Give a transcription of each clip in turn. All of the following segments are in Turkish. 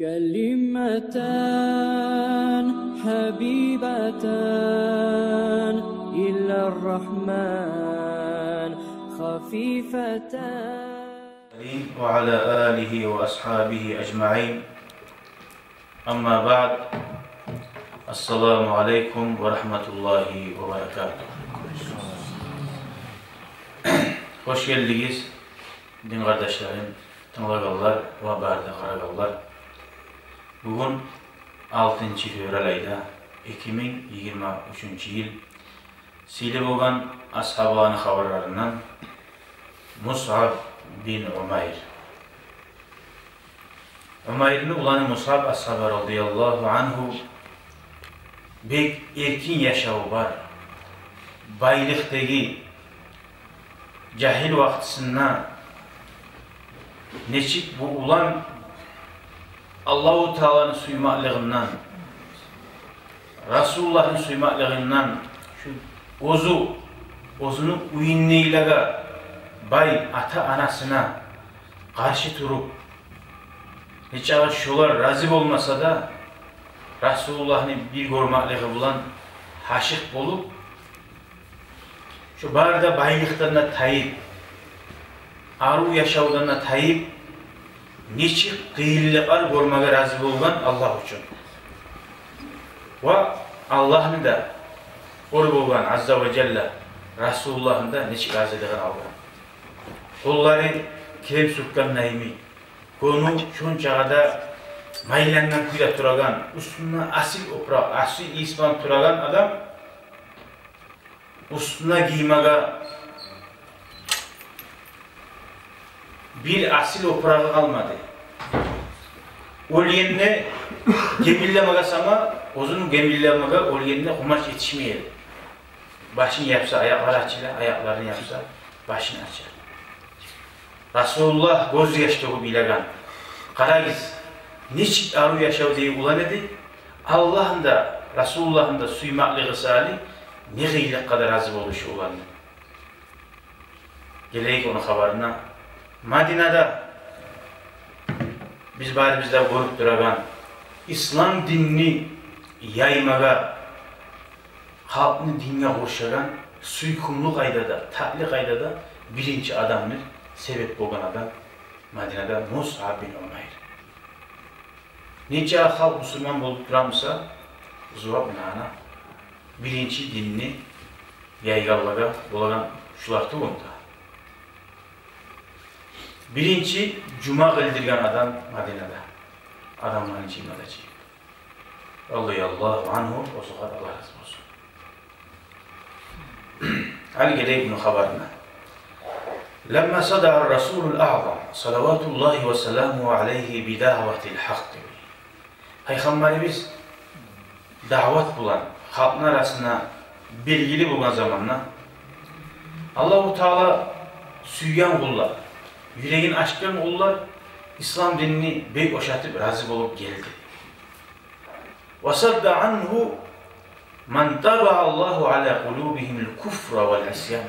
كلمتان حبيبتان إلى الرحمن خفيفتان وعلى آله وأصحابه أجمعين أما بعد السلام عليكم ورحمة الله وبركاته. Hoş geldiniz din kardeşlerim, tınlağallar ve barda qarağallar. Bugün 6. fevral ayda 2023 yıl silip olan ashabani haberlerinden Mus'ab bin Umayr. Umayr'ın ulanı Mus'ab ashabı radıyallahu anhu bek erkin yaşağı var. Baylıktaki cahil vaktisinde neçik bu ulan Allah-u Teala'nın suymaklığından, Resulullah'ın suymaklığından şu ozunun uyinliğiyle bay ata anasına karşı durup hiç şolar razı olmasa da Resulullah'ın bir görmaklığı bulan haşık bulup şu barda baylıklarına tayip arı yaşavlarına tayip neçik kıyıllıklar görmeye razı olan Allah için ve Allah'ın da orada olan Azza ve Celle Resulullah'ın da neçik razılığını algan. Kolları kirem sürtken neymi, konu şunçağda maylenden kuyda turagan, üstüne asil oprak, asil ispan turagan adam üstüne giymeye bir asil oprağı kalmadı. Ol yerine gemillemeye sama, uzun gemillemeye ol yerine kumaş yetişmeyelim. Başını yapsa ayakları açılır, ayaklarını yapsa başını açar. Resulullah göz yaştığı bilegan. Karagiz, niçin arı yaşağı diye ulan edi? Allah'ın da, Resulullah'ın da suymaklığı salih, ne gıylık kadar razı oluşu ulandı. Geleyik onun haberine. Madine'de biz bari bizde görüp duragan İslam dinini yaymaya, halkını dinine koşagan suykumlu kaydada, tatlı kaydada birinci adamdır. Sebep olan adam Madine'de Mus'ab bin Umayr. Nece halk Müslüman bulup duramsa Zuhab bin Ana birinci dinini yaygallaga olan şulartı onda. Birinci cuma kıldirgen adam Madine'de. Adamların cimadaci. Radıyallahu anhu o sokak Allah razı olsun. Hadi gelelim bunun haberine. Lemma sada'ar Resulul A'zam salavatullahi ve selamu aleyhi bi da'vatil hakkı. Peygamberimiz davet bulan, halkın arasına bilgili bulan zamanla Allah-u Teala süyyan kullar, yüreğin aşkın kullar İslam dinini bek oşatıp razı olup geldi. وَصَدَّ عَنْهُ مَنْ طَبَعَ اللّٰهُ عَلَى قُلُوبِهِمُ الْكُفْرَ وَالْعِسْيَانِ.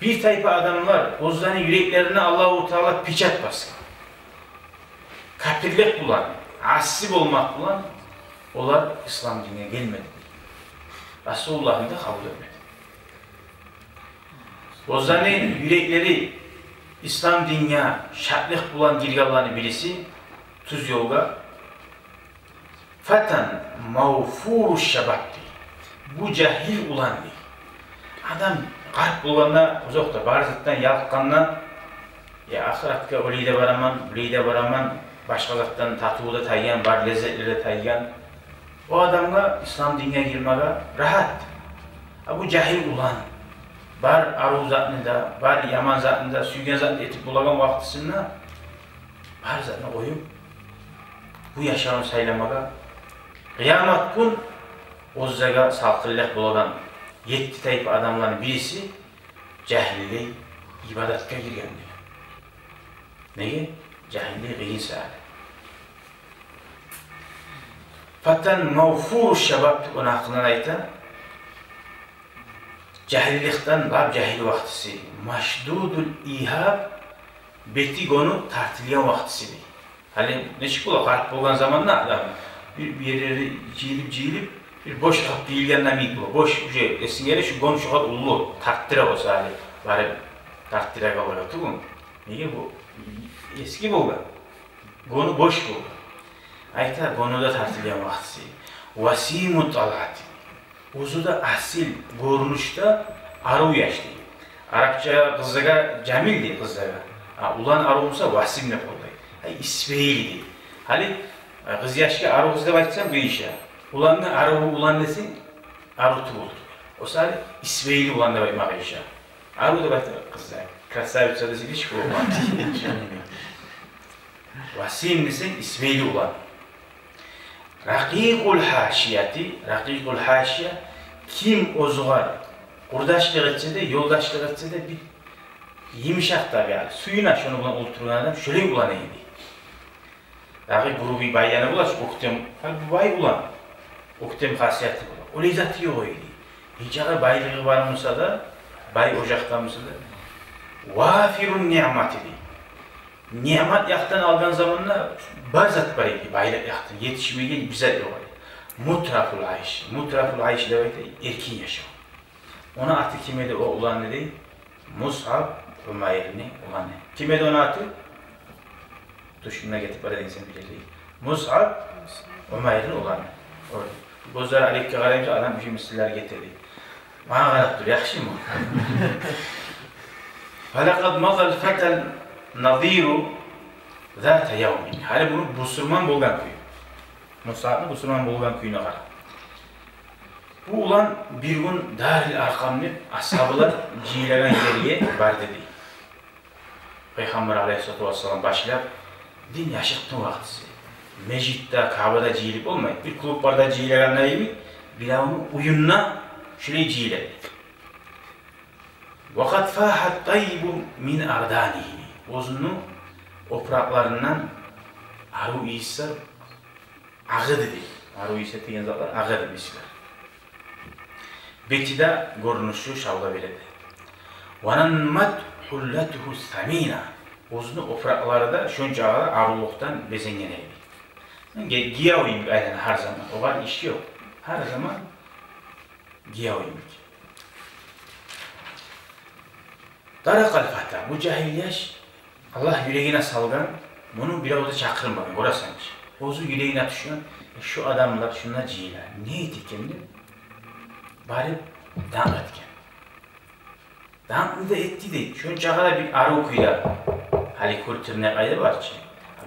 Bir tayfa adamlar, onların yüreklerine Allah-u Teala piçat basın. Kafirlik bulan, asip olmak bulan, onlar İslam dinine gelmedi. Resulullah'ın da kabul etmedi. Onların yürekleri İslam dünya şartlık bulan girgallarını birisi tuz yolga fatan mağfuru şebapti. Bu cahil ulan değil. Adam kalp bulana uzakta barzıktan yalkanla ya ahiretka öyle de baraman, böyle de baraman başkalıktan tatuğda tayyan, bar lezzetleri tayyan. O adamla İslam dinine girmeye rahat. Bu cahil ulan. Bar aruz zatında, bar yaman zatında, süygen zatında etip bulagan vaktisinde bar zatına koyup bu yaşamı saylamaya kıyamet gün o zaga salkıllık bulagan 7 tayfa adamların birisi cahilliği ibadetke girgen diyor. Neye? Cahilliği kıyın sağlı. Fatan mağfuru şebap onun hakkından ayta cahillikten lab cahil vaktisi maşdudul ihab beti gonu tartılyan vaktisi. Hani neçik ola garip bolgan zamanda adam bir yerleri ciyilip bir boş kap deyilgenden miydi bu? Boş şey esingere şu konuşuğa ulu tarttıra olsa hali bari tarttıra kalır tuğum. Niye bu? Eski bolgan. Gonu boş bolgan. Ayta gonu da tartılyan vaxtsi. Vasimut talati. Ozu da asil görünüşte arı yaşlı. Arapça kızıga Cemil değil kızıga. Ulan arı olsa vasim ne oldu? İsveil değil. Hali kız yaşlı arı kızda baksan bir işe. Ulan ne arı ulan desin arı tuğulur. O sadece İsveil ulan da bakmak işe. Arı da baksa kızda. Krasavitsa desin hiç bu olmaz. Vasim desin İsveil ulan. Rakikul haşiyeti, rakikul haşiye kim ozuğar, kurdaşlık etse de, yoldaşlık etse de bir yumuşak tabi yani. Suyuna şunu bulan olturgan adam şöyle bulan eydi. Rakik grubu bayanı bulaş, oktem, bu bay bulan, oktem hasiyeti bulan. O lezzatı yok eydi. Hicağı baylığı var mısa da, bay ocakta mısa da, vafirun ni'mat idi. Nimet yaktan algan zamanla bazat var idi, baylık yaktan, yetişmeye bize yok. Mutraful ayş. Mutraful ayş demek erkin yaşam. Ona atı kimedi o ulan ne değil? Mus'ab Umayr'ni ulan ne? Kimedi ona atı? Duşuna getirip bana insan bile değil. Mus'ab Umayr'ni ulan ne? Orada. Bozlara aleyke karayınca adam bir şey misiller getirdi. Bana karap dur, yakşı mı? Falakad mazal fetel nadiru zâte yavmin. Hali bunu Busurman bolgan kuyu. Musa'nın Busurman bolgan kuyuna var. Bu ulan bir gün Daril Arkam'ın ashabılar ciyileyen yeriye var dedi. Peygamber Aleyhisselatü Vesselam başlayıp din yaşıktın vaktisi. Mecit'te, Kabe'de ciyilip olmayın. Bir kulüplarda ciyileyen neyimi? Bilavını uyunna şurayı ciyiledi. Vakat fahat tayyibu min ardanihi. Ozunu opraklarından Aru İsa ağı dedi. Aru İsa diyen zatlar ağı demişler. Bekçide görünüşü şavga verildi. وَنَنْمَتْ حُلَّتُهُ الثَّم۪ينَ Ozunu oprakları da şunca aruluktan bezengeneydi. Giya oyun aynen her zaman. O var iş yok. Her zaman giya oyun. Darakal fata. Bu cahiliyaş Allah yüreğine salgan, bunu bir avda çakırmadan, orasıymış. Ozu yüreğine düşüyor, şu adamlar şunlar cihiler. Neydi kendi? Bari dam etken. Dam da etti de, şu çakada bir arı okuyla, hali kültürüne kaydı var ki.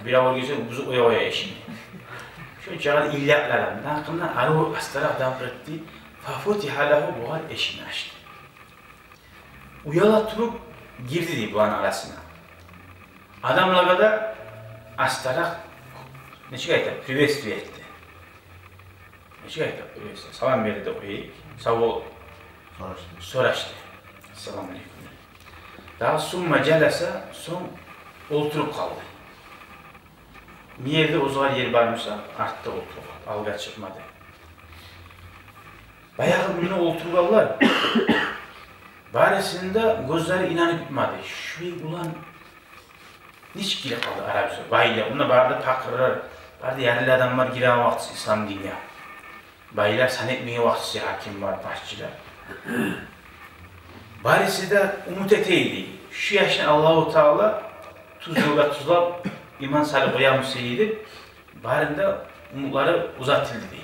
Bir avda gözü buzu oya eşini. Şu çakada illaklarım, dağımdan arı astara dam etti, fafutiha lahu buhar eşini açtı. Uyala turup girdi diye bu an arasına. Adamlara da astarak ne çıkaydı? Privestu etti. Ne çıkaydı? Privestu. Salam verdi okuyayım. Savo soraştı. Selamun aleyküm. Daha summa celese son oturup kaldı. Niye de o zaman yeri varmışsa artta oturup kaldı. Alga çıkmadı. Bayağı günü oturup kaldılar. Barisinde gözleri inanıp bitmedi. Şurayı ulan niç gire kaldı Arabistan. Bayla, onda barda pakırlar. Barda yerli adamlar giren vaxtı İslam dinle. Baylar sanetmeye vaxtı hakim var, başçılar. Barisi de umut eteydi. Şu yaşın Allah-u Teala tuzlap iman salı koyamışsaydı. Barinde umutları uzatıldı diye.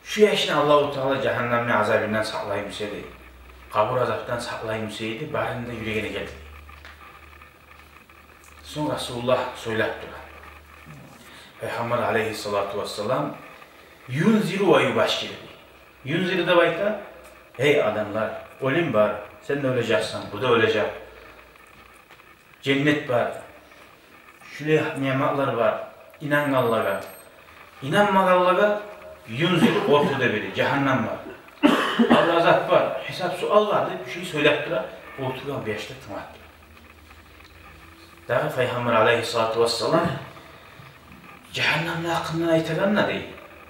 Şu yaşın Allah-u Teala cehennemin azabından saklaymışsaydı. Kabur azaptan saklaymışsaydı. Barinde yüreğine geldi. Sonra Resulullah söyletti. Peygamber Aleyhissalatu vesselam yunziru ve yubaşkiri. Yunziru da bayta, hey adamlar, ölüm var, sen de öleceksin, bu da ölecek. Cennet var, şöyle nimetler var, inan Allah'a. İnanmak Allah'a, yunziru korku da biri, cehennem var. Allah azap var, hesap sual vardı, bir şey söylettiler, oturan bir yaşta tımattı. Daha Peygamber Aleyhissalatu vesselam cehennemle hakkında ayıtan ne değil?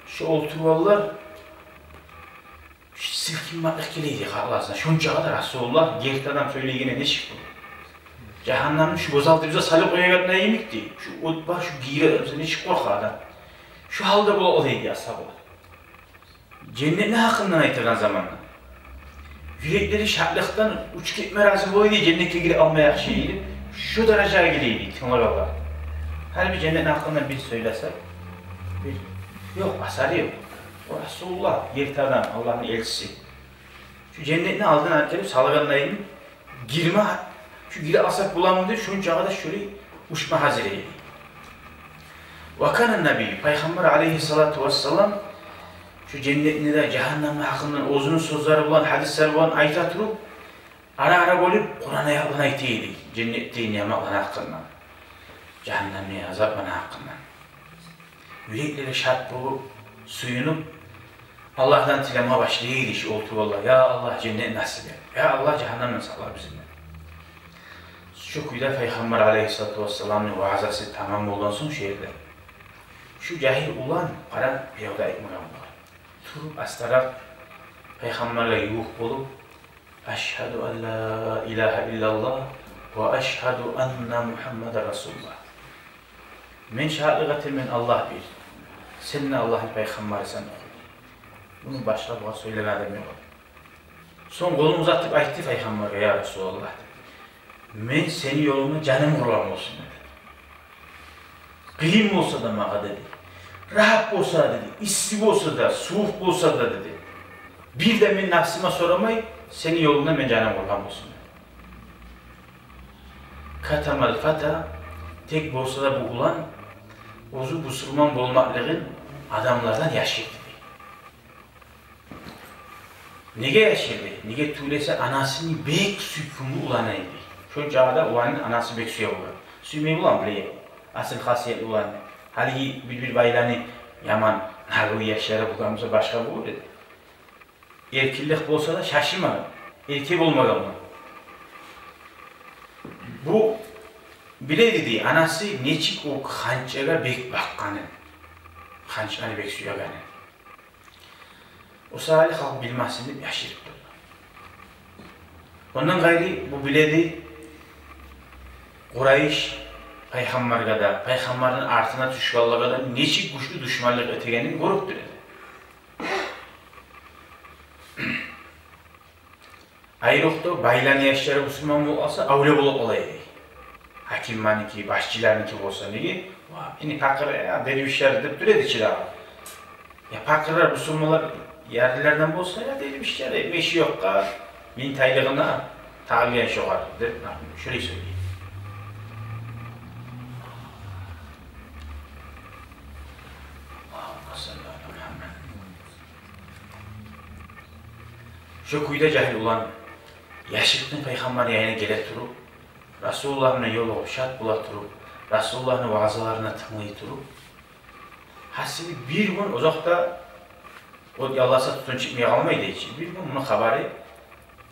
Şu oturuvallar silkinmek ekiliydi Allah'ına. Şunca kadar Resulullah gerçek adam söyleyene ne çıktı? Cehennemin şu gözaltı bize salıp koyacağına yemekti. Şu otba, şu giyre, sen hiç korkar adam. Şu halde bu olaydı ya sabah. Cennet ne hakkından aytılan zamanla? Yürekleri şartlıktan uç gitme razı boydu, cennete girip almaya şeydi. Şu dereceye gireydi, tınlar Allah. Her bir cennet hakkında bir söylesek, yok, asarı yok. O Resulullah, yertadan, Allah'ın elçisi. Şu cennetini aldın arkadaşlar, salgınlayın, girme, şu giri asak bulamındır, şunca kadar şöyle uçma hazır edin. Vakanın Nebi, Peygamber aleyhissalatu vesselam, şu cennetini de cehennem hakkından uzun sözleri bulan, hadisler bulan ayta turup, ara bolup Kur'an'a yapılan aytiydi. Cennetliğin yamaklan hakkından. Cehennemliğe azaplan hakkından. Yürekleri şart bulup, suyunup, Allah'tan tilama başlayıydı işi oltu vallahi. Ya Allah cennet nasip et. Ya Allah cehennemden saklar bizimle. Şu kuyuda Peygamber aleyhissalatu vesselam'ın vaazası tamam olansın şehirde. Şu cahil ulan para piyada ekmeğim var. Turup astarak Peygamberle yuh olup Eşhedü en la ilahe illallah ve eşhedü enne Muhammeden Resulullah. Men şahadeti men Allah bir. Seninle Allah'ın Peygamberi sen oku. Bunu başka bana söylemen yok. Son kolunu uzatıp aytti Peygamber'e ya Resulullah. Men senin yolunu canım kuram olsun dedi. Kıyım olsa da mağa dedi. Rahat olsa da dedi. İstif olsa da, soğuk olsa da dedi. Bir de men nafsıma soramay, senin yoluna men canım kuram olsun dedi. Katamel fata, tek olsa da bu ulan, ozu Müslüman olmaklığın adamlardan yaşırdı. Nege yaşırdı? Nege tülese anasını bek sükumu ulanaydı. Şu çağda ulanın anası bek suya ulan. Suymayı ulan bile asıl hasiyet ulan. Hali bir baylani yaman narı yaşlara bulamsa başka bu dedi. Erkillik olsa da şaşırmadı. Erkek olmadı mı? Bu bile dedi, anası neçik o hançaga bek bakkanı. Hançanı bek suya gani. O sahali halk bilmezsin deyip yaşayıp durdu. Ondan gayri bu biledi Kurayş Peygamber'e da, Peygamber'in artına düşmanlığa da neçik güçlü düşmanlık etegenini görüp durdu. Ayrıqda baylan yaşları Müslüman olsa avle bulup olaydı. Hakimmaniki, başçılarniki olsa negi? Yine pakır ya dervişler deyip durdu içi daha. Ya pakırlar Müslümanlar yerlilerden olsa ya dervişler beşi yok ka bin taylığına taliyen şoğar deyip şöyle söyleyeyim. Şu kuyuda cahil olan yaşıktın Peygamber yayına gele turup, Resulullah'ın yolu şart bula turup, Resulullah'ın vaazlarına tınlayı turup, hasili bir gün uzakta o Allah'a tutun çıkmaya kalmaydı için bir gün bunun haberi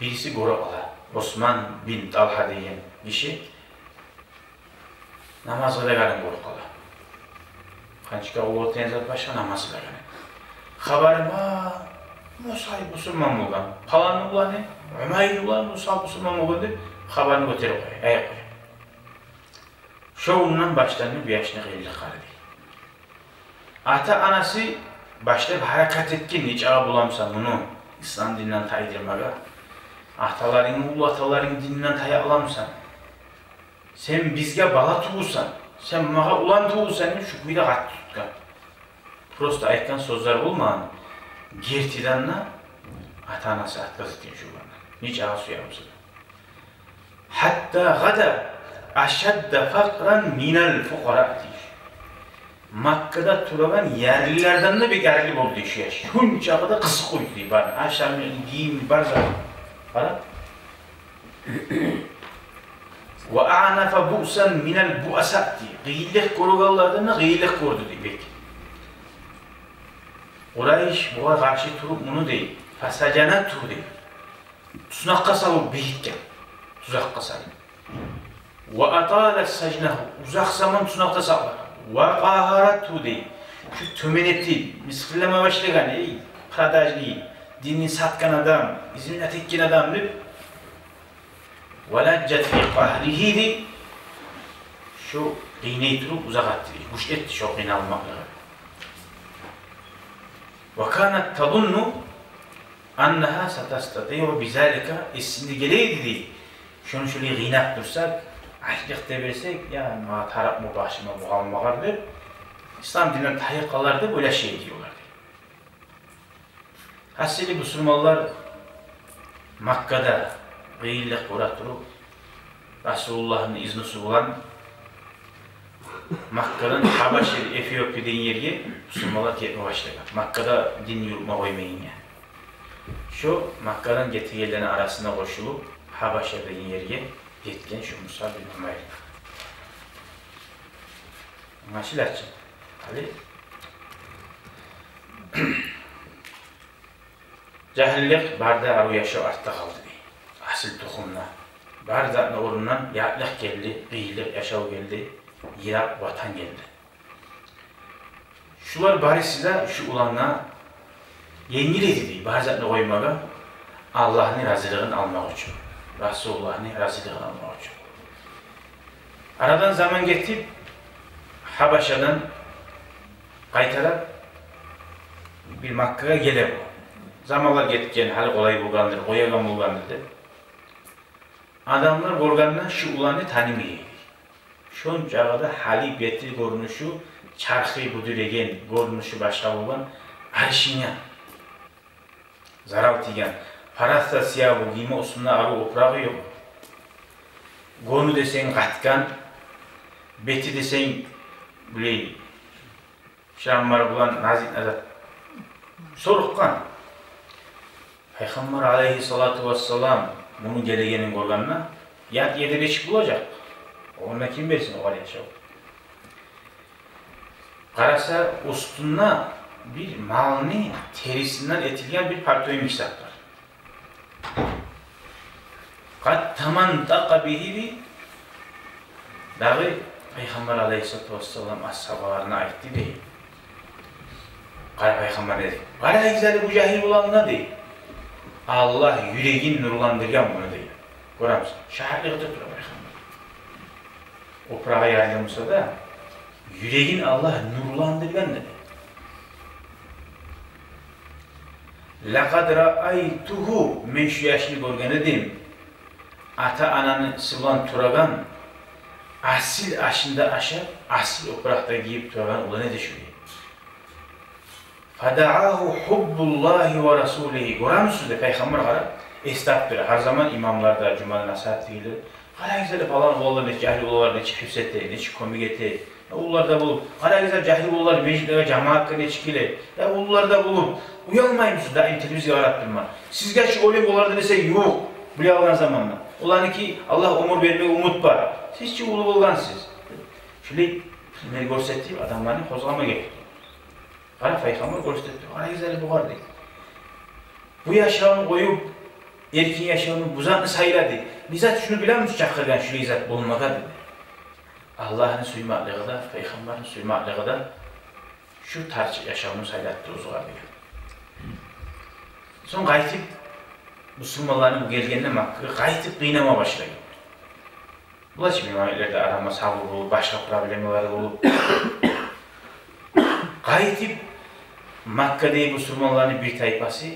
birisi görüp ala. Osman bin Talha diyen kişi namaz kılağını görüp ala. Kançıka o ortayan başka namaz kılağını. Haberim Musa'yı Müslüman olan, falan olan ne? Ömer'i olan Musa Müslüman olan deyip haberini götürüp koyuyor, ayak koyuyor. Şovundan başlarını bir yaşına geyirlik kaldı. Ata anası başlayıp hareket etkin, hiç ağa bulamsa bunu İslam dininden taydirmaya. Ataların, ulu ataların dininden tay alamsan, sen bizge bala tuğusan, sen mağa ulan tuğusan, şu kuyuda kat tutkan. Prosta aytkan sözler olmayan, gertidanna ata-anası atkazıtın şu bana. Nice ağa suyarımsın. Hatta gada aşadda fakran minel fukara diyor. Makka'da turagan yerlilerden de bir yerli oldu şu yaş. Şunca kadar kısık koydu diyor bana. Aşağı giyim var zaten. Bana. Ve a'nafa bu'san minel bu'asat diyor. Gıyillik korugallardan da gıyillik korudu diyor belki. Kurayş buna karşı turup bunu değil. Fasacana tur değil. Tuzakka salıp beyitken. Tuzakka salıp. Ve atâle sacnahu. Uzak zaman tuzakta saklar. Ve qaharat tur değil. Şu tömenetti, miskilleme başlayan, kradajlı, dinini satkan adam, izinle tekkin adam deyip وَلَجَّتْ فِي قَهْرِهِ şu kıyneyi turup uzak attı. Kuş etti şu kıyne almakla. وَكَانَتْ تَظُنُّ أَنَّهَا سَتَسْتَطِيعُ بِذَٰلِكَ şimdi geleydi dedi. Şunu şöyle kıynak dursak, açlık devirsek, ya taraf mı başıma bu almakardır. İslam dinler tayyikalarda böyle şey diyorlar. Hasili Müslümanlar Makka'da gıyillik uğratırıp Resulullah'ın iznisi olan Makka'nın Habaşi, Efiyopya den yerge Müslümanlar gitmeye başladı. Makka'da din yürütme koymayın yani. Şu Makka'dan getirgenlerin arasına koşulup Habaşi den yerge gitken şu Musa bin Umayr. Anlaşılaçın. Hadi. Cahillik barda arı yaşı artta kaldı. Asıl tohumla. Barda uğrundan yatlık geldi, gıyılık yaşav geldi, Irak vatan geldi. Şular bari size şu ulanla yengil edildi. Barzatını koymağa Allah'ın razılığını almak için. Resulullah'ın razılığını almak için. Aradan zaman geçip Habaşa'dan kaytarak bir Makka'ya gele bu. Zamanlar getken hali kolay bulgandır, koyagan bulgandır. Adamlar bulgandan şu ulanı tanımayı. Şun çağda hali betli görünüşü, çarxı budüregen görünüşü başka bulgan arşinya. Zaral tigen. Parasta siyah bu giyme usunda arı oprağı yok. Gonu desen katkan, beti desen böyle şamlar bulan nazik nazat. Sorukkan. Peygamber aleyhissalatu vesselam bunu gelegenin gorganına yat yedi beşik bulacak. Ona kim versin o kadar yaşam? Karasa ustuna bir malni terisinden etilgen bir partoyu miksak var. Kat taman takabihi bir dağı Peygamber aleyhissalatu vesselam ashabalarına aitti değil. Kara Peygamber dedi. Kara güzeli bu cahil olanına değil. Allah yüreğin nurlandırgan bunu değil. Görür musun? Şahitlikte duruyor Peygamber. Oprağa yardımcısa da yüreğin Allah nurlandırgan dedi. لَقَدْ رَأَيْتُهُ men şu yaşlı görgen edim. Ata ananı sıvan turagan asil aşında aşar, asil oprakta giyip turagan ulan ne düşünüyor? فَدَعَاهُ حُبُّ اللّٰهِ وَرَسُولِهِ Görür musunuz da Peygamber kara estağfurullah. Her zaman imamlarda Cuma'da nasihat değildir. Kara güzel falan oğullar ne cahil oğullar ne hüfsette, ne komigete. Oğullarda bulup, kara güzel cahil oğullar meclide cemaat ne çıkile. Ya oğullarda bulup, uyanmayın musunuz da televizyon arattırma. Siz geç olayım oğullarda nese yok. Bile alan zamanla. Olan ki Allah umur vermeye umut var. Siz ki ulu olgansınız. Şöyle ne görsettiğim adamların kozlama getirdi. Kara Peygamber gösterdi. Kara güzel bu var dedi. Bu yaşamını koyup erkin yaşamını buzatını sayıladı. Bizzat şunu bilen mi çakırgan şu izzat bulunmada dedi. Allah'ın suymaklığı da, Peygamber'in suymaklığı da şu tarz yaşamını sayılattı o zuğa dedi. Son gaytip Müslümanların bu gelgenine makkı gaytip kıynama başlaydı. Bulaşım imametlerde arama savur olup, başka problemleri olup gaytip Makka'da Müslümanların bir tayfası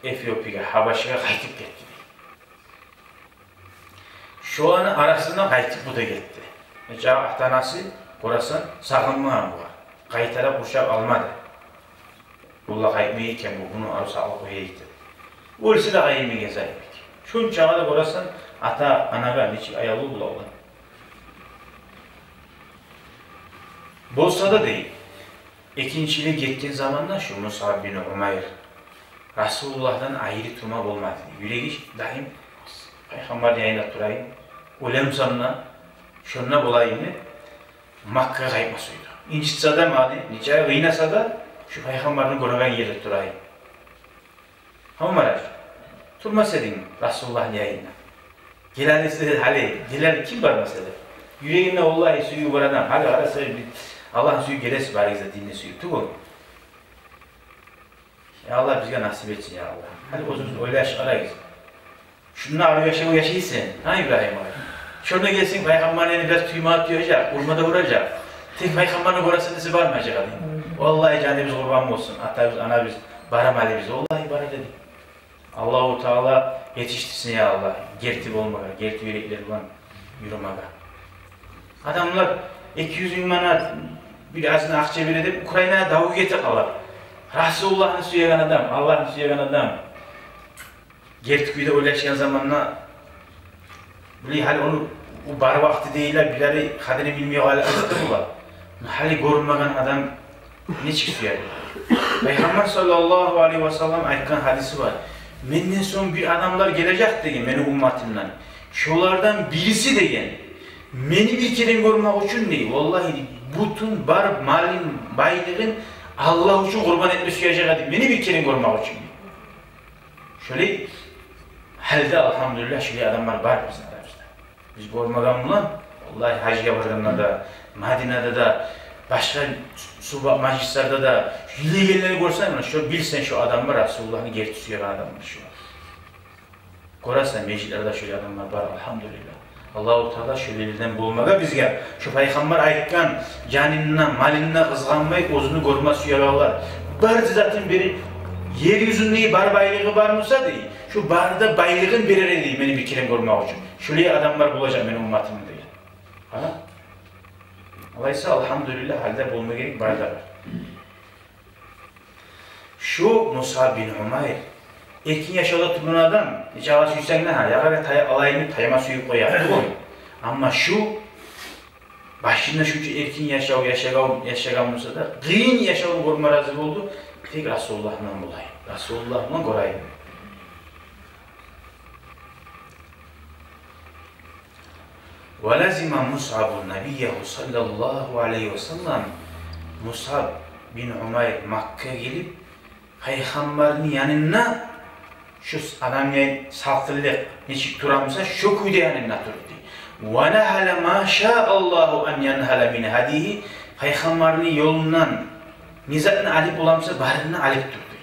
Efiyopya'ya, Habaşı'ya gaytip gitti. Şu an arasında gaytip bu da gitti. Mesela ahtanası burası sakınma var. Gaytara kuşak almadı. Bulla gaytmeyken bunu arası alıp gitti. Orası da gaytmeye gezayım. Şun çağda burası ata anaga hiç ayalı bulalım. Bolsa da değil. İkinciliğe gittiğin zamanlar şu Musa bin Umayr Resulullah'dan ayrı tutma olmadı. Yüreği daim Peygamber yayında durayım. Ölem sonuna şununla bulayım Makka'ya kaymasıydı. İncitsa da mani, niçaya kıynasa da şu Peygamber'in görüven yerde durayım. Ama maraj, durmasa edin Resulullah'ın yayında. Gelalesi de hali, gelal kim var mesela? Yüreğinde Allah'ı suyu var adam, hali arası Allah'ın suyu gelesi var izle dinle suyu. Tuğun. Ya Allah bize nasip etsin ya Allah. Hadi o zaman öyle arayız. Şunu arı yaşaysın. Ha İbrahim abi. Şurada gelsin Peygamber'in biraz tüyma atıyacak, urmada vuracak. Tek Peygamber'in orasını varmayacak alayım. Vallahi canımız kurban olsun. Atayız, anabız, baramalı biz. Vallahi bara dedi. Allah-u Teala yetiştirsin ya Allah. Gertip olmaga, gertip yürekleri olan yürümaga. Adamlar 200 bin manat birazını akçe verip Ukrayna'ya davu getir alır. Resulullah'ın suyagan adam, Allah'ın suyagan adam. Gertköy'de öleşen zamanla hali onu o bar vakti değiller, bileri kadını bilmiyor hala var. Hali görünmeyen adam ne çıkıyor? Peygamber sallallahu aleyhi ve sellem aytkan hadisi var. Menden son bir adamlar gelecek degen, benim ümmetimden. Şolardan birisi degen, beni bir kere görmek için ne? Vallahi bütün bar malin, baylığın Allah için kurban etmesi yaşayacaktı. Beni bir kere görmek için. Şöyle halde elhamdülillah şöyle adamlar var bizim aramızda. Biz görmeden bulan, vallahi hacıya varganda da, Madine'de de, başka majlislarda da, hileyenleri görsen, şu bilsen şu adam var, Resulullah'ın gerçi suyagan adammış şu an. Görürsen meclislerde şöyle adamlar var, elhamdülillah. Allah-u Teala şöylelerden bulmaga bizge, şu Peygamber aytkan canından, malinden kızganmayıp, özünü görme suyaganlar. Bardı zaten biri, yeryüzünde bar baylığı var mısa değil, şu barda baylığın birer değil, beni bir kere görmek için. Şöyle adamlar bulacağım benim ümmetim diye. Ha? Dolayısıyla elhamdülillah halde bulma gerek barda var. Şu Musab bin Umayr, erkin yaşada tutulan adam, cevaz yüksekten ha, yağa ve alayını tayma suyu koyar. Ama şu, başında şu erkin yaşagan olsa da, kıyın yaşağı görme razı oldu, tek Resulullah'dan bulayım. Resulullah'dan göreyim. وَلَزِمَ مُصْعَبُ النَّبِيَّهُ sallallahu aleyhi ve sellem Musab bin Umayr Makka gelip Peygamberin yanına şu adamya saltıllık neçik turamsa şu kuyda yanına durdu. وَنَهَلَ مَا شَاءَ اللّٰهُ أَنْ يَنْهَلَ مِنْ هَدِيهِ Peygamberin yolundan nizatını alıp olamsa barını alıp durdu.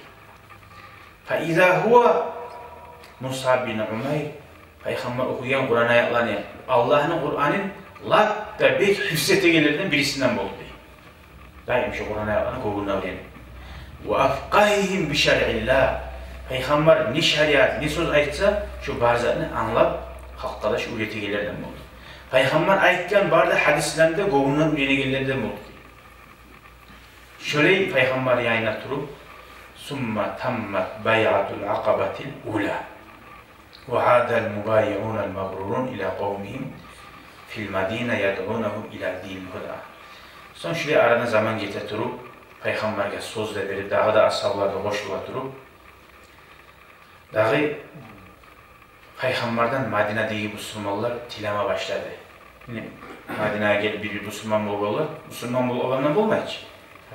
فَاِذَا هُوَ Musab bin Umayr Peygamber okuyan Kur'an ayetlerini Allah'ın Kur'an'ın lakka bir hüssete gelirden birisinden buldu. Daim şu Kur'an ayetlerini kovuluna öğrenin. وَاَفْقَهِهِمْ بِشَرْعِ اللّٰهِ Peygamber ne şeriat, ne söz aytsa şu barzatını anlap halkta da şu üyete gelirden buldu. Peygamber aytken barda hadislerinde kovulundan üyene gelirden buldu. Şöyle Peygamber yayına turup ثُمَّ تَمَّتْ بَيْعَةُ الْعَقَبَةِ الْعُولَى وَعَادَ الْمُبَايِعُونَ الْمَغْرُورُونَ إِلَى قَوْمِهِمْ فِي الْمَد۪ينَ يَدْعُونَهُمْ إِلَى دِينِ الْهُدَى Son şuraya arada zaman getirip Peygamber'e söz de verip, daha da ashablarda hoşluğa durup daha Peygamber'den Madine'deki Müslümanlar tilama başladı. Yine Madine'ye gelip bir Müslüman bulurlar, Müslüman olanlar bulmayacak.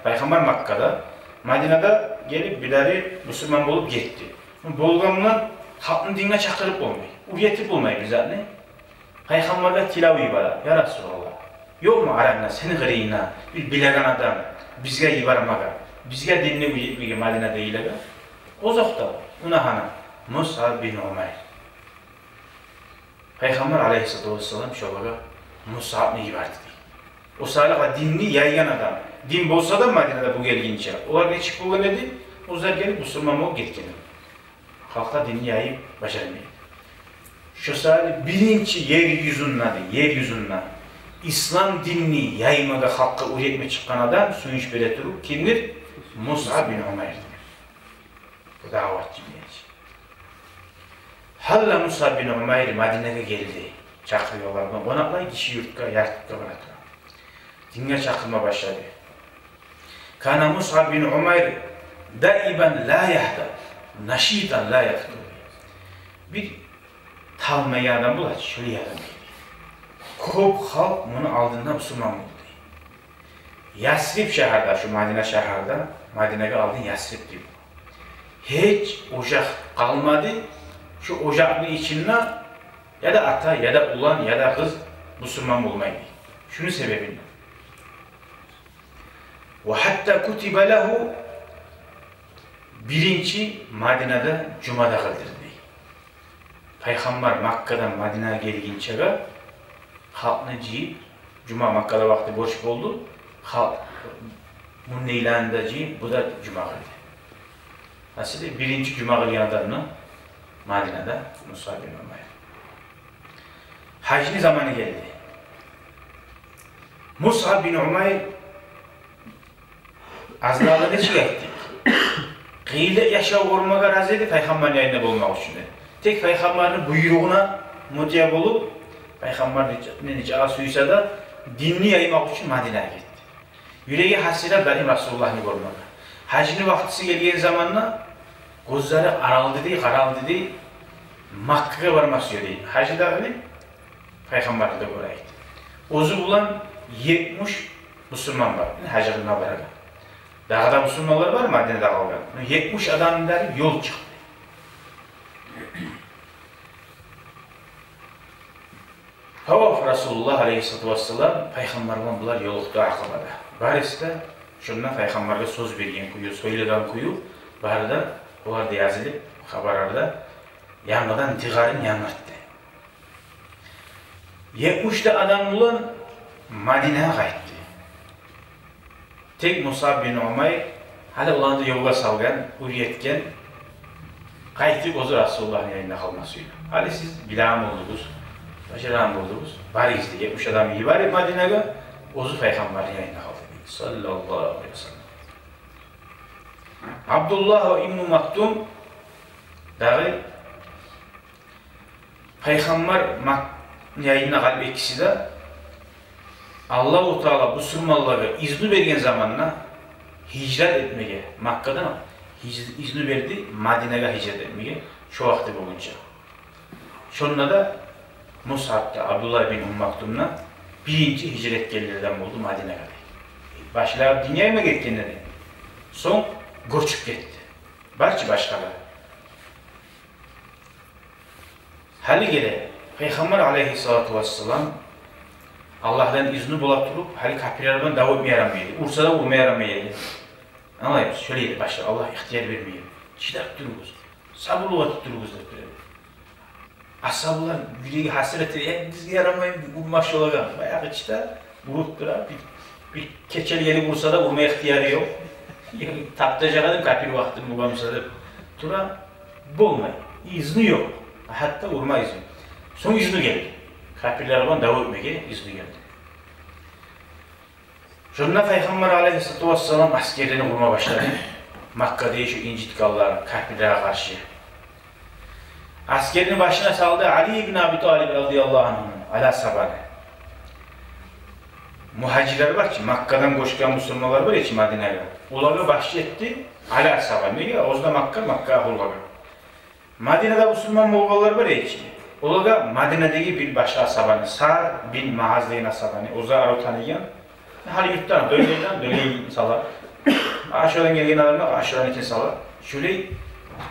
Peygamber Makka'da, Madine'de gelip birileri Müslüman bulup gitti. Bulganlar halkın dinine çakırıp olmayı, uyetip olmayı bize ne? Peygamber'e tilavi bana, ya Resulallah. Yok mu aranla, seni gıreyina, bir bilegan adam, bizge yivarmaga, bizge dinini uyetmeye Madine'de iyilega. O zakta, ona hana, Musab bin Umayr. Peygamber aleyhissalatu vesselam şobaga Musab ne yivardı diye. O salaha dinini yaygan adam. Din bolsa da Madine'de bu gelgince. Olar ne çık bulgan dedi, uzar gelip Müslüman ol gitkenir. Halkta dinini yayıp başarmayı. Şu sadece birinci yeryüzünden İslam dinini yaymaga halka üretme çıkan adam suyunç bile durup kimdir? Musab bin Umayr'dir. Bu davetçi bilinci. Halla Musab bin Umayr Madine'ye geldi. Çakırıyorlar. Konaklayı kişi yurtka, yartıkta bırakıyor. Dinle çakırma başladı. Kana Musab bin Umayr daiben la yahda, naşitan la yahda. Bir talmayı adam bulaç, şöyle adam değil. Kop halk bunu aldığında Müslüman oldu. Yasrib şehirde, şu Madine şehirde, Madine'ye aldın Yasrib diyor. Hiç ocak kalmadı, şu ocaklı içinde ya da ata, ya da ulan, ya da kız Müslüman olmaydı. Şunun sebebiyle. Ve hatta kutibe lehu birinci Madine'de Cuma'da kıldırdı. Peygamber Makka'dan Madine'ye gelginçe halkını ciyip, Cuma Makka'da vakti boş oldu, halk bunun ilanında ciyip, bu da Cuma kıldı. Nasıl? Birinci Cuma kılgan adamını Madine'de Musab bin Umayr. Hacni zamanı geldi. Musab bin Umayr azralı ne çıkarttı? Kıyıda yaşa olmağa razıydı, Peygamber'in yayında olmak için. Tek Peygamber'in buyruğuna mutiyab olup, Peygamber'in nece asuysa da dinini yaymak için Madine'ye gitti. Yüreği hasret benim Resulullah'ını görmek. Hacni vaktisi geldiği zamanla gözleri karaldı değil, Makka'ya varması değil. Hacı da öyle, Peygamber'e de oraya gitti. Ozu bulan 70 Müslüman var, Hacı kılına beraber. Daha da Müslümanlar var Madine'de kalgan. 70 adamlar yol çıktı. Havaf Resulullah Aleyhisselatü Vesselam Peygamber'den bunlar yoluktu Akaba'da. Barisi de şundan Peygamber'e söz vergen kuyu, söyleden kuyu, bari da onlar da yazılıp, haberlerde yanmadan tigarın yanırttı. 70'te adam bulan Madine'ye kayıttı. Tek Musab bin Umayr, hala olan da yola salgan, uriyetken, kayıttık ozu Resulullah'ın yayında kalmasıyla. Hala siz bilağım oldunuz, başarağım oldunuz, bari izle, 70 adam iyi var ya Madine'ye, ozu Peygamber'in yayında kaldı. Sallallahu aleyhi ve sellem. Abdullah ve İbn-i Maktum, dahi Peygamber yayında kalbi ikisi de, Allah-u Teala bu Müslümanlara izni vergen zamanla hicret etmeye, Makka'dan izni verdi, Madine'ye hicret etmeye, şu vakti boyunca. Şununla da Musab'da Abdullah bin Maktum'la birinci hicretgelilerden oldu Madine'ye. Başlar dünyaya mı gitkenleri? Son göçüp gitti. Belki başkaları. Hali gele, Peygamber aleyhissalatu vesselam Allah'tan izni bulatırıp, hali kapirlerden davet yaramaydı. Ursada vurma yaramaydı. Anlayın, şöyleydi başta, Allah ihtiyar vermeydi. Çidak dururuz, sabırlığa tuttururuz dedi. Ashablar yüreği hasret ediyor, biz yaramayın, vurmaş olagan. Bayağı işte vurup durar, bir keçel yeri vursa da vurma ihtiyarı yok. Taptacağı kapir vakti mugamsadır. Tura bulmayın, izni yok. Hatta vurma izni. Son izni geldi. Kapirlerden davet etmeye izni geldi. Şundan Peygamber aleyhissalatu vesselam askerini vurma başladı. Makka'da şu incitkallar, kapirlere karşı. Askerini başına saldı Ali ibn Abi Talib radıyallahu anh'ın ala sabahı. Muhacirler var ki Makka'dan koşkan Müslümanlar var ya ki Madine'ye. Onları bahşetti ala sabahı. Niye? Ozda Makka hulgalı. Madine'de Müslüman Moğollar var ya ki. Onları Madine'deki bir başka sabahı. Sa'd bin Muaz deyin sabahı. Oza arı tanıyan. Hali yurttan, döneyin salar. Aşağıdan gelgen adamlar, aşağıdan için salar. Şöyle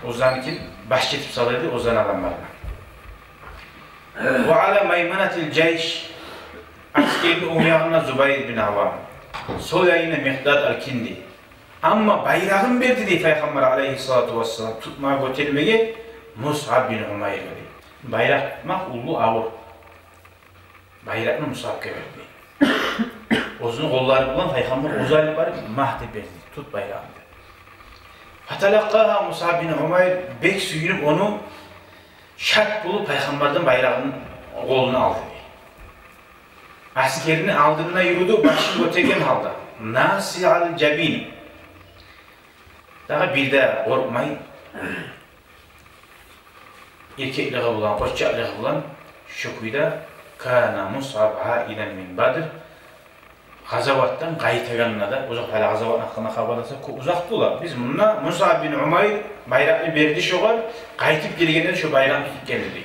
Ozan için başçetip salardı, Ozan adamlarına. Ve ala maymenatil ceyş, askerin umyağına Zübeyir bin Avvam. Sol yayına Mihdad al-Kindi. Ama bayrağın verdi diye Peygamber aleyhissalatu vesselam tutmaya götürmeye Musab bin Umayr verdi. Bayrak tutmak ulu ağır. Bayrakını Musab'a verdi. Ozun kolları bulan Peygamber uzaylı var, mahdep verdi, tut bayrağını. Fatalakkaha Musab bin Umayr bek suyunup onu şart bulup Peygamber'den bayrağının kolunu aldı. Askerini aldığına yürüdü, başını öteken halde. Nasi'al cebin. Daha bir de korkmayın. Erkekliğe bulan, koççaklığa bulan şu kuyda kana Musab hailen min Badr. Gazavattan qaytaganına da uzak hala Gazavat hakkında haberlasa uzaktı olar. Biz bununla Musab bin Umayr bayraklı verdi şoğar, qaytıp gelgenden şu bayrağını tutup geldi.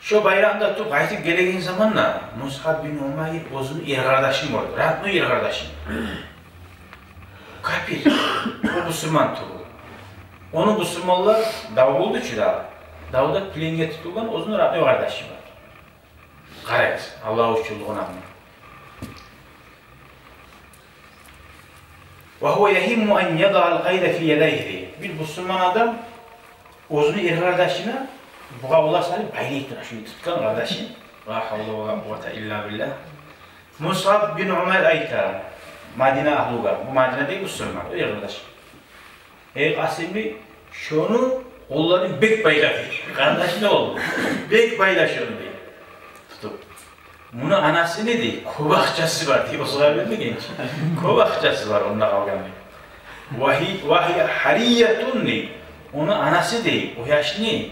Şu bayrağını da tutup qaytıp gelgen zamanla Musab bin Umayr özünün er kardeşim oldu. Rahatlı er kardeşim. Kapir, o Müslüman tuğu. Onu Müslümanlar dav oldu ki daha. Davda plenge tutulan özünün rahatlı kardeşim var. Gayet, Allah'a uçulduğuna anlayın. Ve huve yehimmu en yada'al gayre fi yedeyhi. Bir Müslüman adam özünü er kardeşine buğa salip baylayıp durar. Şunu tutkan kardeşim. La havle ve la kuvvete illa billah. Mus'ab bin Ömer ayta. Madine ahluga. Bu Madine değil Müslüman. Öyle kardeş. Ey Kasimi şunu onların bek bayla diyor. Kardeş ne oldu? Bek bayla şunu diyor. Tutup. Bunun anası ne diyor? Kovakçası var diyor. O sırada mi genç? Kovakçası var onunla kavgan diyor. Vahiy hariyetun diyor. Onun anası diyor. O yaş ne?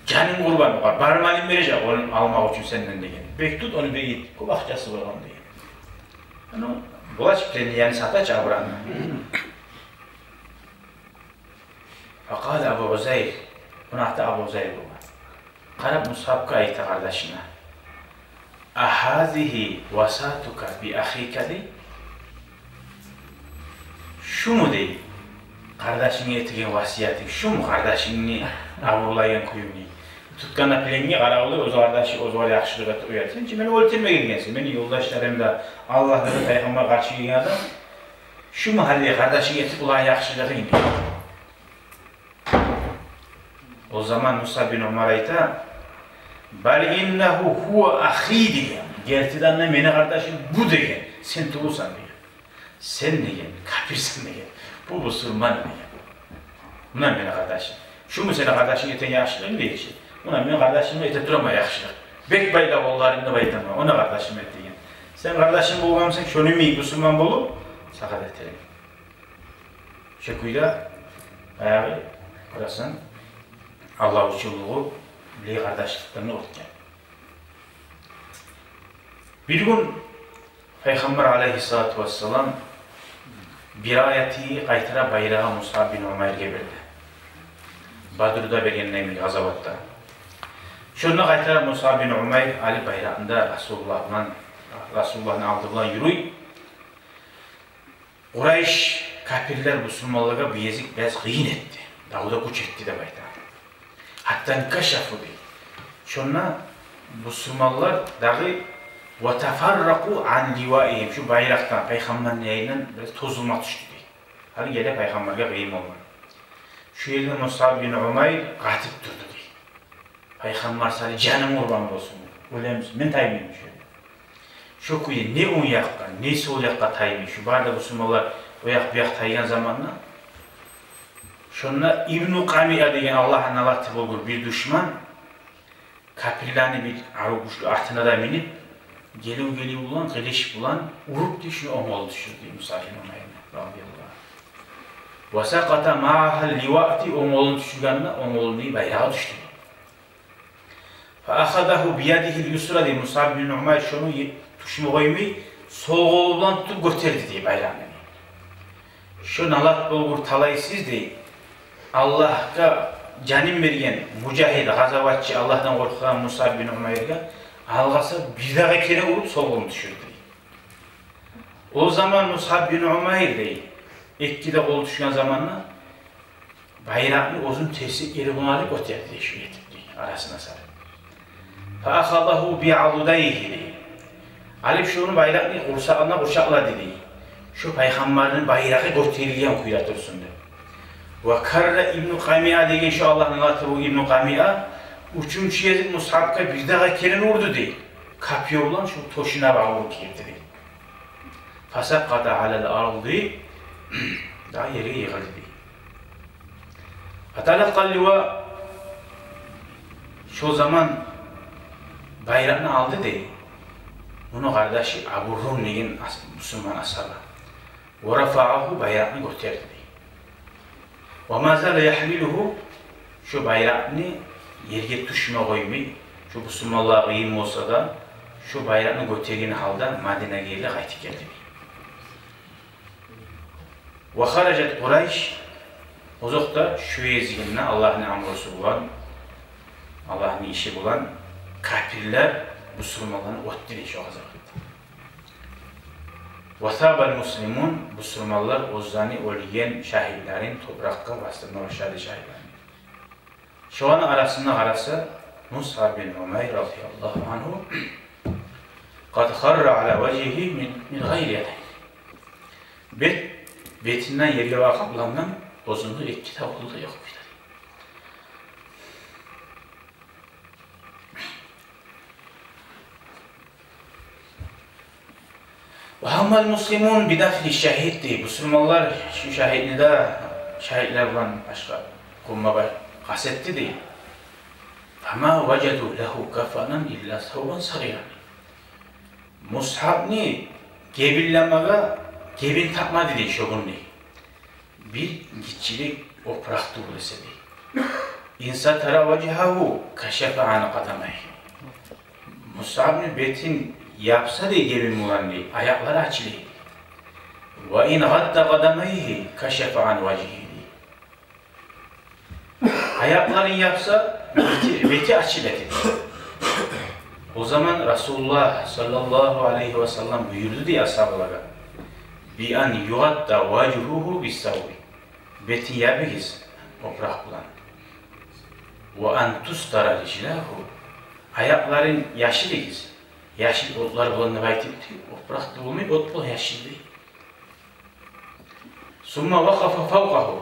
Canın kurbanı var. Barmalin verecek onu almak için senden diyor. Bek tut onu bir git. Kovakçası var onu diyor. Yani bulaş pleni yani satacak buranın. Fakal Abu Uzeyr, buna hatta Abu Uzeyr bu. Karab Musab'ka ayta kardeşine. Ahazihi vasatuka bi ahika dey. Şu mu dey? Kardeşine ettiğin vasiyetin şu mu kardeşini avrulayın kuyumni? Tutkanda pleni karalı o kardeşi o zaman yakışıklı uyartın. Çünkü beni öldürmeye gelgensin. Beni yoldaşlarım da Allah'ın peygamber karşı gelen adam. Şu mu halde kardeşine etip ulan yakışıklı indi? O zaman Musa bin Umar ayta bel innehu huve ahi diye gerçekten de beni kardeşim bu diye sen tuğusan diye sen diye kapirsin diye bu Müslüman diye buna beni kardeşim şu mu senin kardeşin eten yaşlı diye şey buna benim kardeşimle ete durama yaşlı bek bayla oğullarımda baytama ona kardeşim et diye sen kardeşim bulgamsın şunu mu Müslüman bulup sakat etelim şekuyla ayağı burasın Allah uçuluğu bile kardeşliklerini ortaya. Bir gün Peygamber aleyhissalatu vesselam bir ayeti kaytara bayrağı Musab bin Umayr'e verdi. Badr'da verildiği gazabatta. Şuna kaytara Musab bin Umayr Ali bayrağında Resulullah'ın aldığı yürüy. Kureyş kafirler Müslümanlığa bir yezik biraz gıyin etti. Davud'a güç etti de bayrağı. Hatta kaşafı değil. Şuna Müslümanlar dahi وَتَفَرَّقُوا عَنْ لِوَائِهِمْ şu bayraktan, Peygamber'in yayından biraz tozulma düştü değil. Hadi gele Peygamber'e kıyım olmadı. Şu yerde Musab bin Umayr katip durdu değil. Peygamber sadece canım kurban olsun. Öyle misin? Ben tayyibim şöyle. Şu kuyu ne un yakka, ne sol yakka tayyibim. Şu barda Müslümanlar o yak bir yak tayyan zamanla şunla İbn-i Kami'a degen Allah'ın alatı olur bir düşman kapirlerini bir arıkuşlu artına da minip geliv bulan, kılıç bulan urup düşüyor, oğul düşürdü Musa bin Umayr'e radıyallahu anh. Vasakata ma'ahal livati oğulunu düşürgenle oğulunu bayrağı düştü. Fa'akhadahu biyadihil yusra diye Musa bin Umayr şunu tuşunu koymayı sol kolundan tutup götürdü diye bayrağını. Şu nalat bulgur talaysız değil. Allah'a canim vergen mücahid, gazavatçı, Allah'tan korkan Musa bin Umayr'e algası bir daha kere vurup solunu düşürdü. O zaman Musa bin Umayr değil. Ekkide kol düşen zamanla bayrağını uzun tersi yeri bunu alıp öterdi şu yetimdi arasına sarıp. فَاَخَذَهُ بِعَضُدَيْهِ alıp şunu bayrağını kursağına kuşakla dedi. Şu peygamberin bayrağı götürülgen kuyuda dursun dedi. وَكَرَّ İbn-i Kami'a degen şu Allah'ın alatı bu İbn-i Kami'a üçüncü Yezid Mushab'ka bir daha kere vurdu değil. Kapıya olan şu toşuna bağlı girdi değil. فَسَقَّدَ عَلَى الْأَرْضِ daha yere yıkıldı değil. فَتَلَقَّ اللِّوَا şu zaman bayrağını aldı değil. Onun kardeşi Abu Rumli'nin Müslüman ashabı. وَرَفَعَهُ bayrağını götürdü değil. وَمَا زَالَ يَحْمِلُهُ şu bayrağını yerge düşme koymayı, şu Müslümanlığa kıyım olsa da şu bayrağını götürgen halde Medine'ye geldi, kayıt geldi. وَخَرَجَتْ Kureyş uzakta şu yeziğine Allah'ın amrosu bulan, Allah'ın işi bulan kafirler Müslümanların öttüğü şu azak etti. وَثَابَ الْمُسْلِمُونَ Müslümanlar ozzani öleyen şahitlerin toprakka bastırma başladı şahitlerin. Şu an arası Musab bin Umayr radıyallahu anhu قَدْ خَرَّ عَلَى وَجِهِ مِنْ غَيْرِ يَدَيْهِ betinden yerge vakıflanan bozundu ek kitabı da yok bir. Ve hammal muslimun bidafli şehiddi. Müslümanlar şu şehidini de şehitler olan başka kumma kasetti değil. Ama vecedu lehu kafanan illa savban sarıyan. Mushabni gebillemeye gebin takma dedi şogunni. Bir gitçilik o praktı bu desedi. İnsa tara vecihahu kaşefe an kadamay. Mushabni betin yapsa diye gebin mulanni. Ayakları açılı. Ve in gadda kadamayhi kaşefe an vecihi. Ayakların yapsa beti açılı dedi. O zaman Resulullah sallallahu aleyhi ve sellem buyurdu diye ashablara. Bi an yugadda vacuhuhu bis-savbi. Beti yabigiz toprak bulan. Ve an tustara rijlahu. Ayakların yaşlıgiz. Yaşlı otlar bulanına baytipti. Toprak bulmayıp ot bul yaşlı. Summa vakafa fawqahu.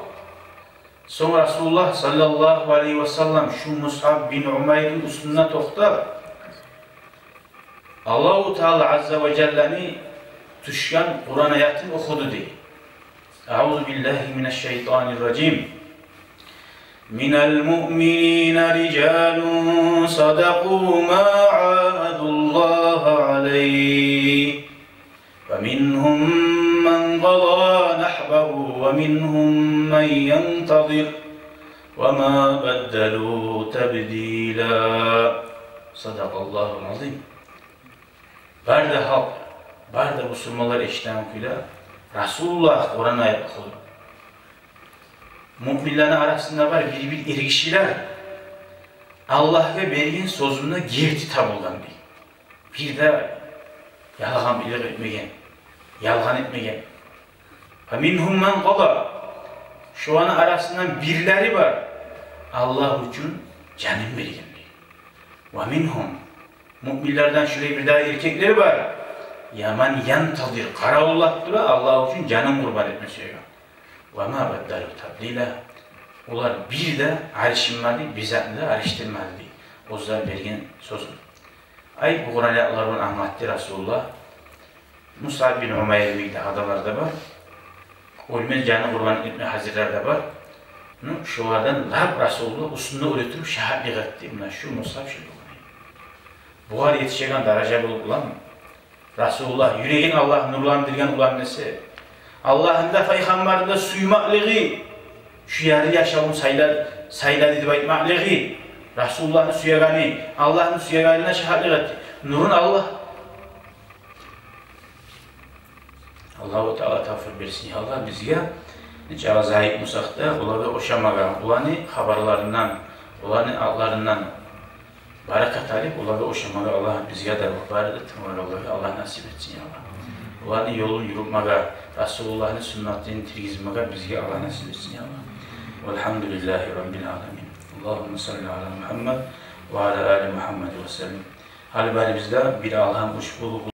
Sonra Resulullah sallallahu aleyhi ve sellem şu Mus'ab bin Umayr'ın üstüne toktar. Allah-u Teala Azze ve Celle'ni düşken Kur'an ayetini okudu diye. Euzu billahi mineşşeytanirracim. Minel mu'minine ricalun sadaku ma ahadullaha aleyh. Ve minhum men qada nahbahu ve minhum men yentazir. Ve ma beddelu tebdila. Sadakallahul azim. Barda halk, barda Müslümanlar eşitten okuyla Resulullah Kur'an ayet okudu. Müminlerin arasında var bir irgişiler Allah'a bergin sözünde girdi tabuldan bir de yalgan bilir etmeyen, yalgan etmeyen. Minhum men qada. Şu an arasından birileri var. Allah için canım bergen. Ve minhum müminlerden şöyle bir daha erkekleri var. Yaman yantadir, karaullah dura Allah için canım kurban etmesi yok. Ve ma beddalu tabdila. Onlar bir de arşinmedi, bize de arşinmedi. O zaman bergen sözü. Ay bu Kur'an ayetlerin anlattı Resulullah. Mus'ab bin Umayr'ın adalarda var. Ölmez canı kurban etme hazirler de var. Şulardan Rab Resulullah üstünde üretip şahitlik etti. Şu Mus'ab şu. Buhar yetişen daraja bulup ulan Resulullah yüreğin Allah nurlandırgan ulan nesi? Allah'ın da peygamberinde suymaklığı şu yarı yaşamın sayladı deyip aytmaklığı Resulullah'ın suyagani Allah'ın suyaganına şahitlik etti. Nurun Allah Allah-u Teala tavfir versin ya Allah bizge nece azayip musakta uları oşamaga ulanı haberlerinden ulanı altlarından barakat alip, Allah'a oşamaga Allah bizge de ruhbarı Allah nasip etsin ya Allah. Allah'ın yolunu yürütmega, Resulullah'ın sünnetini tirgizmega bizge Allah nasip etsin ya Allah. Velhamdülillahi Rabbil alemin. Allahümme salli ala Muhammed ve ala ali Muhammed ve sellem. Hali bari bizde bir Allah'ın uçbulu